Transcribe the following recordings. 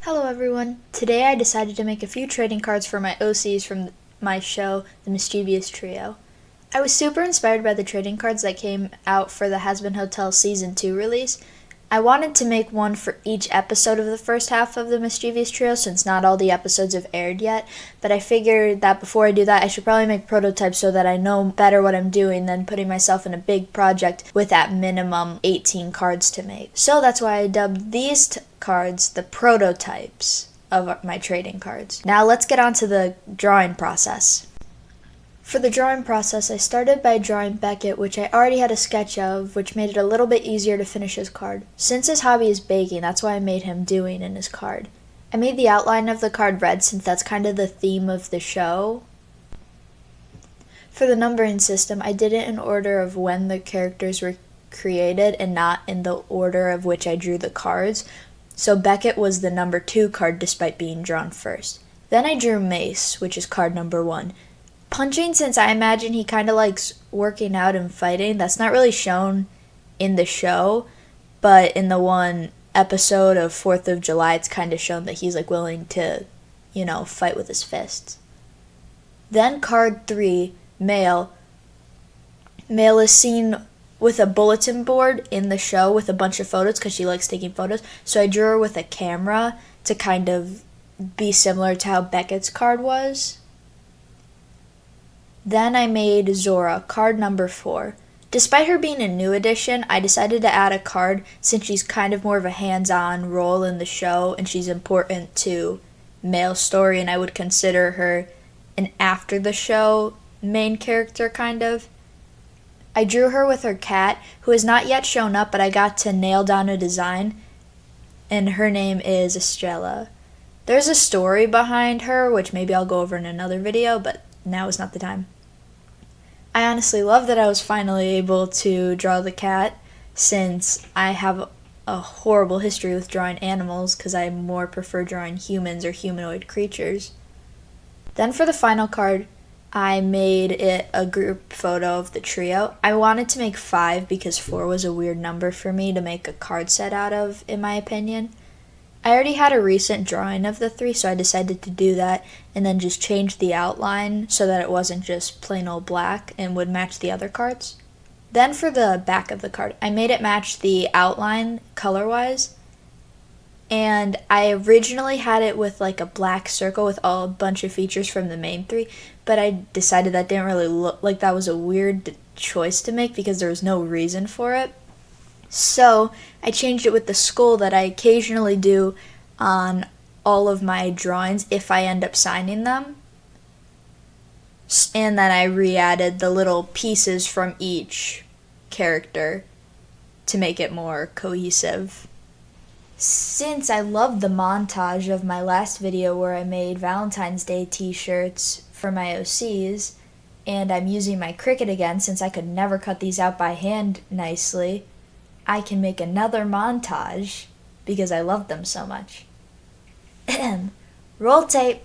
Hello everyone! Today I decided to make a few trading cards for my OCs from my show, The Mischievous Trio. I was super inspired by the trading cards that came out for the Has Been Hotel Season 2 release. I wanted to make one for each episode of the first half of The Mischievous Trio since not all the episodes have aired yet, but I figured that before I do that I should probably make prototypes so that I know better what I'm doing than putting myself in a big project with at minimum 18 cards to make. So that's why I dubbed these cards the prototypes of my trading cards. Now let's get on to the drawing process. For the drawing process, I started by drawing Beckett, which I already had a sketch of, which made it a little bit easier to finish his card. Since his hobby is baking, that's why I made him doing in his card. I made the outline of the card red since that's kind of the theme of the show. For the numbering system, I did it in order of when the characters were created and not in the order of which I drew the cards. So Beckett was the number 2 card despite being drawn first. Then I drew Mace, which is card number 1. Punching, since I imagine he kind of likes working out and fighting, that's not really shown in the show, but in the one episode of 4th of July, it's kind of shown that he's like willing to, fight with his fists. Then card 3, Male. Male is seen with a bulletin board in the show with a bunch of photos because she likes taking photos, so I drew her with a camera to kind of be similar to how Beckett's card was. Then I made Zora, card number 4. Despite her being a new addition, I decided to add a card since she's kind of more of a hands-on role in the show and she's important to Male's story, and I would consider her an after-the-show main character, kind of. I drew her with her cat, who has not yet shown up, but I got to nail down a design, and her name is Estrella. There's a story behind her, which maybe I'll go over in another video, but now is not the time. I honestly love that I was finally able to draw the cat, since I have a horrible history with drawing animals because I more prefer drawing humans or humanoid creatures. Then for the final card, I made it a group photo of the trio. I wanted to make 5 because 4 was a weird number for me to make a card set out of, in my opinion. I already had a recent drawing of the 3, so I decided to do that and then just change the outline so that it wasn't just plain old black and would match the other cards. Then for the back of the card, I made it match the outline color-wise, and I originally had it with like a black circle with a bunch of features from the main 3, but I decided that didn't really look like that was a weird choice to make because there was no reason for it. So I changed it with the skull that I occasionally do on all of my drawings if I end up signing them. And then I re-added the little pieces from each character to make it more cohesive. Since I loved the montage of my last video where I made Valentine's Day t-shirts for my OCs, and I'm using my Cricut again since I could never cut these out by hand nicely, I can make another montage because I love them so much. Roll tape.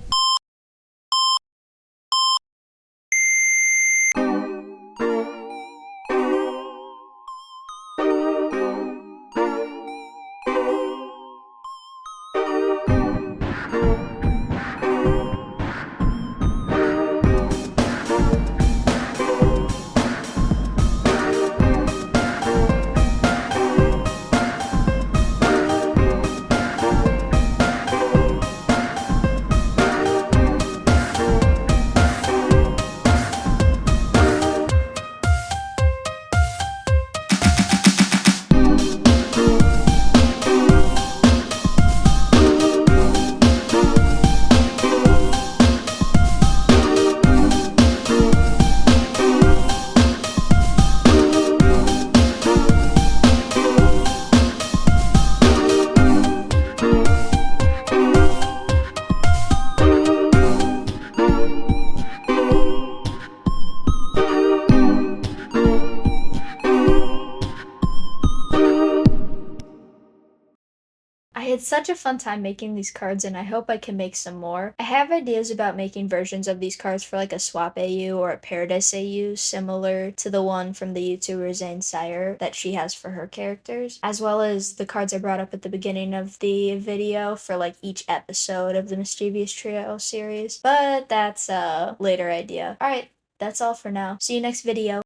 such a fun time making these cards, and I hope I can make some more. I have ideas about making versions of these cards for like a Swap AU or a Paradise AU, similar to the one from the YouTuber Zane Sire that she has for her characters, as well as the cards I brought up at the beginning of the video for like each episode of the Mischievous Trio series. But that's a later idea. Alright, that's all for now. See you next video.